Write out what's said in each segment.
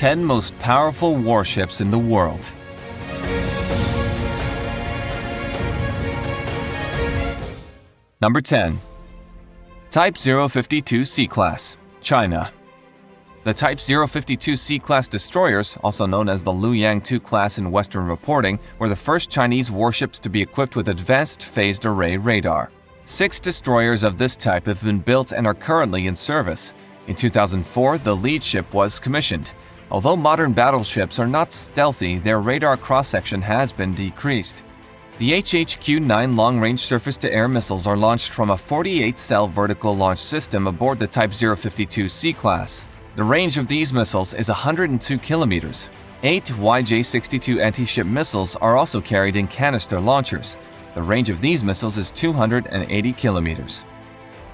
10 most powerful warships in the world. Number 10. Type 052C Class, China. The Type 052C Class destroyers, also known as the Luoyang II class in Western reporting, were the first Chinese warships to be equipped with advanced phased array radar. 6 destroyers of this type have been built and are currently in service. In 2004, the lead ship was commissioned. Although modern battleships are not stealthy, their radar cross-section has been decreased. The HHQ-9 long-range surface-to-air missiles are launched from a 48-cell vertical launch system aboard the Type 052C class. The range of these missiles is 102 kilometers. 8 YJ-62 anti-ship missiles are also carried in canister launchers. The range of these missiles is 280 kilometers.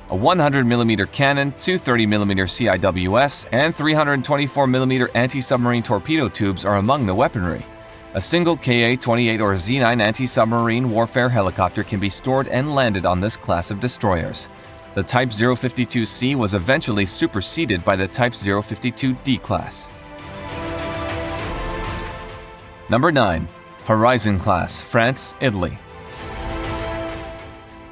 A 100mm cannon, 230mm CIWS, and 324mm anti-submarine torpedo tubes are among the weaponry. A single Ka-28 or Z-9 anti-submarine warfare helicopter can be stored and landed on this class of destroyers. The Type 052C was eventually superseded by the Type 052D class. Number 9. Horizon Class, France, Italy.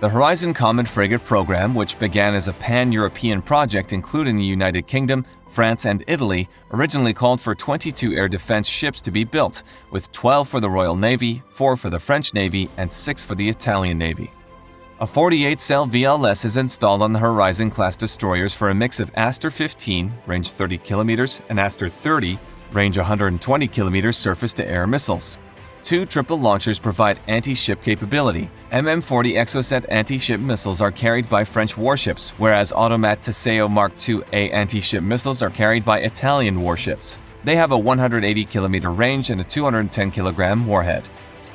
The Horizon Common Frigate program, which began as a pan-European project including the United Kingdom, France, and Italy, originally called for 22 air defense ships to be built, with 12 for the Royal Navy, 4 for the French Navy, and 6 for the Italian Navy. A 48-cell VLS is installed on the Horizon-class destroyers for a mix of Aster 15, range 30 kilometers, and Aster 30, range 120 kilometers surface-to-air missiles. 2 triple launchers provide anti-ship capability. MM-40 Exocet anti-ship missiles are carried by French warships, whereas Automat Teseo Mark II-A anti-ship missiles are carried by Italian warships. They have a 180-kilometer range and a 210-kilogram warhead.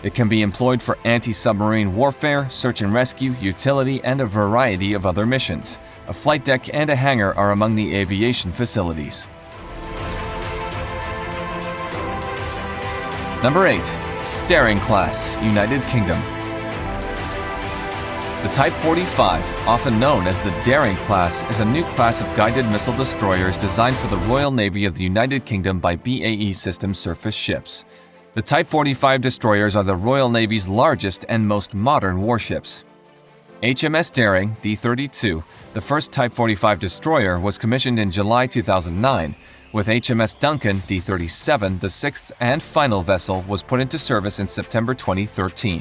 It can be employed for anti-submarine warfare, search and rescue, utility, and a variety of other missions. A flight deck and a hangar are among the aviation facilities. Number 8. Daring Class, United Kingdom. The Type 45, often known as the Daring Class, is a new class of guided missile destroyers designed for the Royal Navy of the United Kingdom by BAE Systems surface ships. The Type 45 destroyers are the Royal Navy's largest and most modern warships. HMS Daring, D-32, the first Type 45 destroyer, was commissioned in July 2009. With HMS Duncan, D-37, the sixth and final vessel was put into service in September 2013.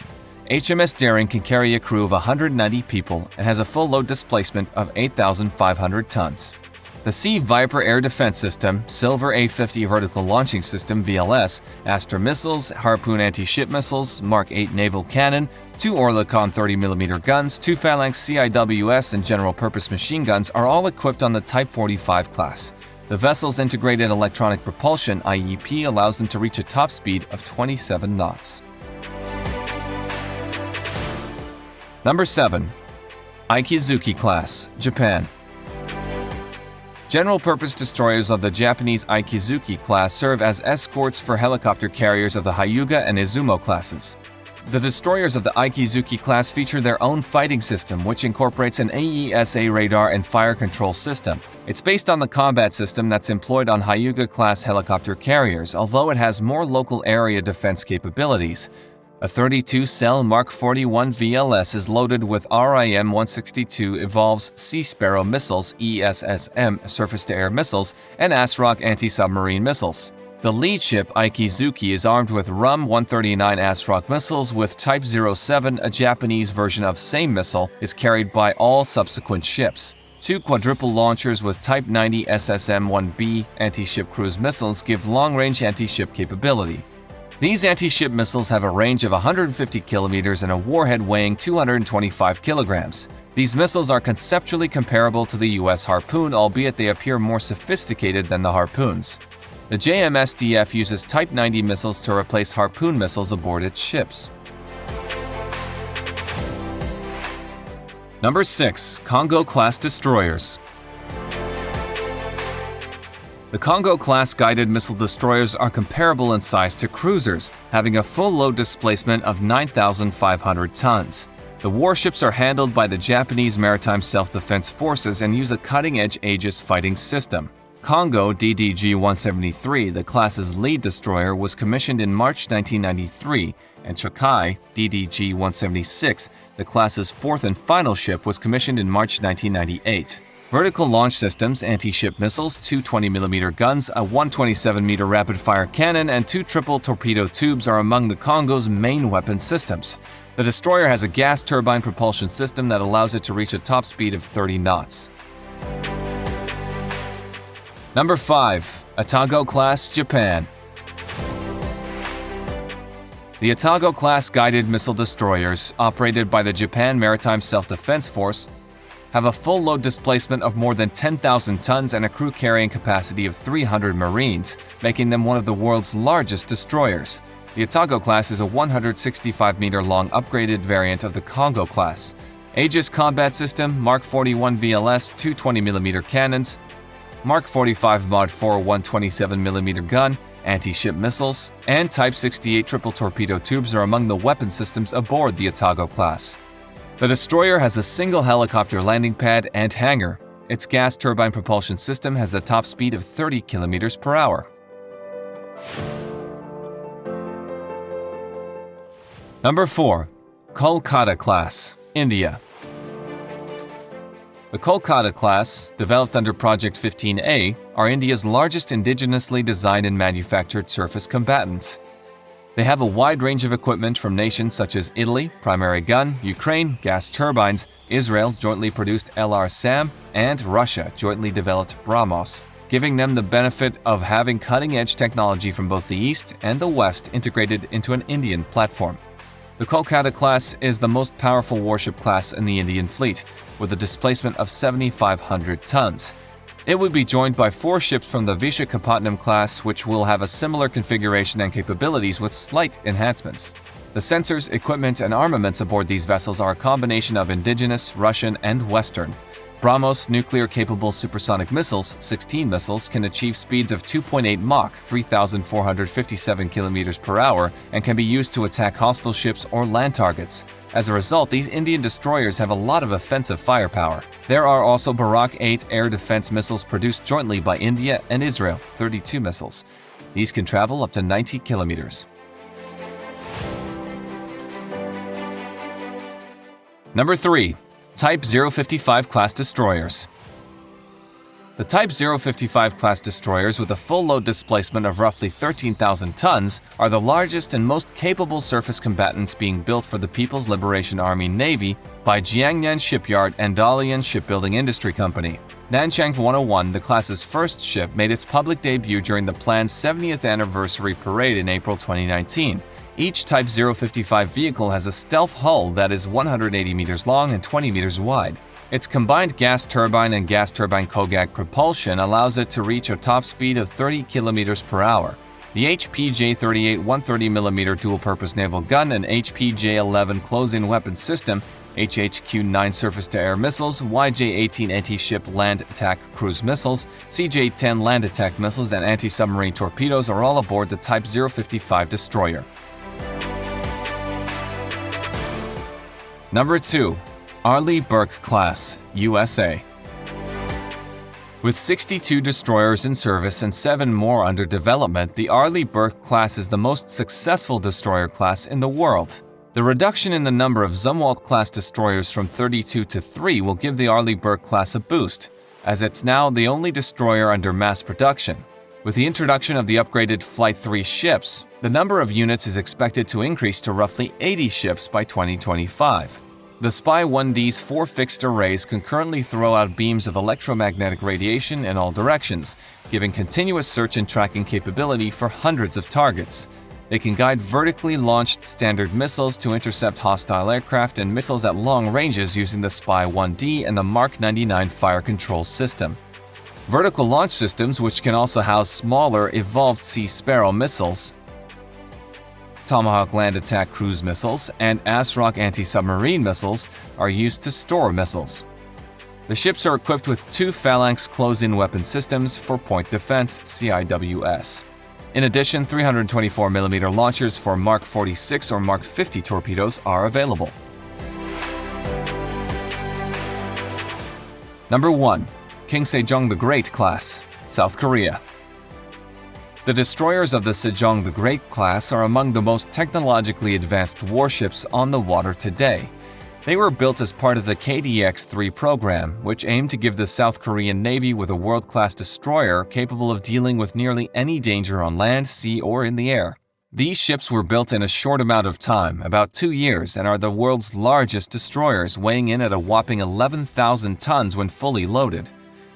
HMS Daring can carry a crew of 190 people and has a full load displacement of 8,500 tons. The Sea Viper Air Defense System, Silver A-50 Vertical Launching System VLS, Aster missiles, Harpoon anti-ship missiles, Mark 8 naval cannon, 2 Oerlikon 30mm guns, 2 Phalanx CIWS and general-purpose machine guns are all equipped on the Type 45 class. The vessel's integrated electronic propulsion (IEP) allows them to reach a top speed of 27 knots. Number 7. AIKIZUKI Class, Japan. General-purpose destroyers of the Japanese AIKIZUKI class serve as escorts for helicopter carriers of the Hyuga and Izumo classes. The destroyers of the AIKIZUKI class feature their own fighting system, which incorporates an AESA radar and fire control system. It's based on the combat system that's employed on Hyuga-class helicopter carriers, although it has more local area defense capabilities. A 32-cell Mark 41 VLS is loaded with RIM-162 Evolve's Sea Sparrow missiles, ESSM surface-to-air missiles, and ASROC anti-submarine missiles. The lead ship, AIKIZUKI, is armed with RUM-139 ASROC missiles with Type 07, a Japanese version of same missile, is carried by all subsequent ships. 2 quadruple launchers with Type 90 SSM-1B anti-ship cruise missiles give long-range anti-ship capability. These anti-ship missiles have a range of 150 kilometers and a warhead weighing 225 kilograms. These missiles are conceptually comparable to the US Harpoon, albeit they appear more sophisticated than the Harpoons. The JMSDF uses Type 90 missiles to replace Harpoon missiles aboard its ships. Number 6. KONGO-CLASS destroyers. The KONGO-CLASS guided missile destroyers are comparable in size to cruisers, having a full load displacement of 9,500 tons. The warships are handled by the Japanese Maritime Self-Defense Forces and use a cutting-edge Aegis fighting system. KONGO DDG-173, the class's lead destroyer, was commissioned in March 1993, and Chokai DDG-176, the class's fourth and final ship, was commissioned in March 1998. Vertical launch systems, anti-ship missiles, two 20mm guns, a 127-meter rapid-fire cannon, and two triple torpedo tubes are among the KONGO's main weapon systems. The destroyer has a gas turbine propulsion system that allows it to reach a top speed of 30 knots. Number 5. ATAGO-class, Japan. The ATAGO-class guided missile destroyers, operated by the Japan Maritime Self-Defense Force, have a full load displacement of more than 10,000 tons and a crew carrying capacity of 300 Marines, making them one of the world's largest destroyers. The ATAGO class is a 165-meter-long upgraded variant of the KONGO-class. Aegis Combat System, Mark 41 VLS, two 20mm cannons, Mark 45 Mod 4 127mm gun, anti-ship missiles, and Type 68 triple torpedo tubes are among the weapon systems aboard the ATAGO class. The destroyer has a single helicopter landing pad and hangar. Its gas turbine propulsion system has a top speed of 30 km per hour. Number 4. KOLKATA class, India. The KOLKATA class, developed under Project 15A, are India's largest indigenously designed and manufactured surface combatants. They have a wide range of equipment from nations such as Italy, primary gun, Ukraine, gas turbines, Israel, jointly produced LR-SAM, and Russia, jointly developed BrahMos, giving them the benefit of having cutting-edge technology from both the East and the West integrated into an Indian platform. The KOLKATA class is the most powerful warship class in the Indian fleet, with a displacement of 7,500 tons. It would be joined by 4 ships from the Vishakhapatnam class, which will have a similar configuration and capabilities with slight enhancements. The sensors, equipment, and armaments aboard these vessels are a combination of indigenous, Russian, and Western. BrahMos nuclear-capable supersonic missiles, 16 missiles, can achieve speeds of 2.8 Mach, 3,457 km per hour, and can be used to attack hostile ships or land targets. As a result, these Indian destroyers have a lot of offensive firepower. There are also Barak 8 air defense missiles produced jointly by India and Israel, 32 missiles. These can travel up to 90 kilometers. Number 3. Type 055 class destroyers. The Type 055 class destroyers, with a full load displacement of roughly 13,000 tons, are the largest and most capable surface combatants being built for the People's Liberation Army Navy by Jiangnan Shipyard and Dalian Shipbuilding Industry Company. Nanchang 101, the class's first ship, made its public debut during the planned 70th anniversary parade in April 2019. Each Type 055 vehicle has a stealth hull that is 180 meters long and 20 meters wide. Its combined gas turbine and gas turbine KOGAG propulsion allows it to reach a top speed of 30 kilometers per hour. The HPJ-38 130mm dual-purpose naval gun and HPJ-11 close-in weapon system, HHQ-9 surface-to-air missiles, YJ-18 anti-ship land attack cruise missiles, CJ-10 land attack missiles, and anti-submarine torpedoes are all aboard the Type 055 destroyer. Number 2. ARLEIGH BURKE class, USA. With 62 destroyers in service and 7 more under development, the ARLEIGH BURKE class is the most successful destroyer class in the world. The reduction in the number of Zumwalt-class destroyers from 32 to 3 will give the ARLEIGH BURKE class a boost, as it's now the only destroyer under mass production. With the introduction of the upgraded Flight 3 ships, the number of units is expected to increase to roughly 80 ships by 2025. The Spy-1D's 4 fixed arrays concurrently throw out beams of electromagnetic radiation in all directions, giving continuous search and tracking capability for hundreds of targets. They can guide vertically launched standard missiles to intercept hostile aircraft and missiles at long ranges using the Spy-1D and the Mark 99 fire control system. Vertical launch systems, which can also house smaller, evolved Sea Sparrow missiles, Tomahawk land attack cruise missiles, and ASROC anti-submarine missiles, are used to store missiles. The ships are equipped with 2 Phalanx close-in weapon systems for point defense (CIWS). In addition, 324mm launchers for Mark 46 or Mark 50 torpedoes are available. Number 1. King Sejong the Great class, South Korea. The destroyers of the Sejong the Great class are among the most technologically advanced warships on the water today. They were built as part of the KDX-3 program, which aimed to give the South Korean Navy with a world-class destroyer capable of dealing with nearly any danger on land, sea, or in the air. These ships were built in a short amount of time, about 2 years, and are the world's largest destroyers, weighing in at a whopping 11,000 tons when fully loaded.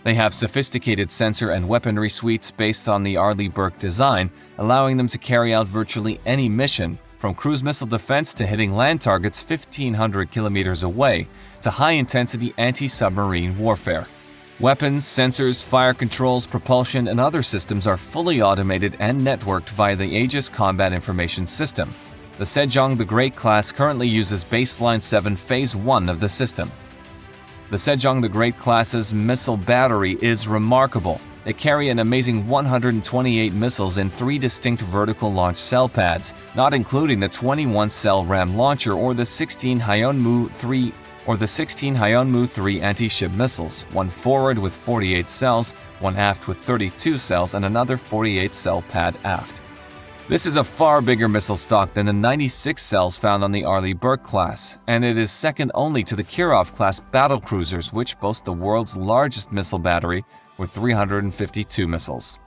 They have sophisticated sensor and weaponry suites based on the ARLEIGH design, allowing them to carry out virtually any mission, from cruise missile defense to hitting land targets 1,500 kilometers away, to high-intensity anti-submarine warfare. Weapons, sensors, fire controls, propulsion, and other systems are fully automated and networked via the Aegis Combat Information System. The Sejong the Great class currently uses Baseline 7 Phase 1 of the system. The Sejong the Great class's missile battery is remarkable. They carry an amazing 128 missiles in 3 distinct vertical launch cell pads, not including the 21-cell ram launcher or the 16 Hyunmoo 3 anti-ship missiles, one forward with 48 cells, one aft with 32 cells, and another 48-cell pad aft. This is a far bigger missile stock than the 96 cells found on the ARLEIGH BURKE class, and it is second only to the Kirov-class battlecruisers, which boast the world's largest missile battery with 352 missiles.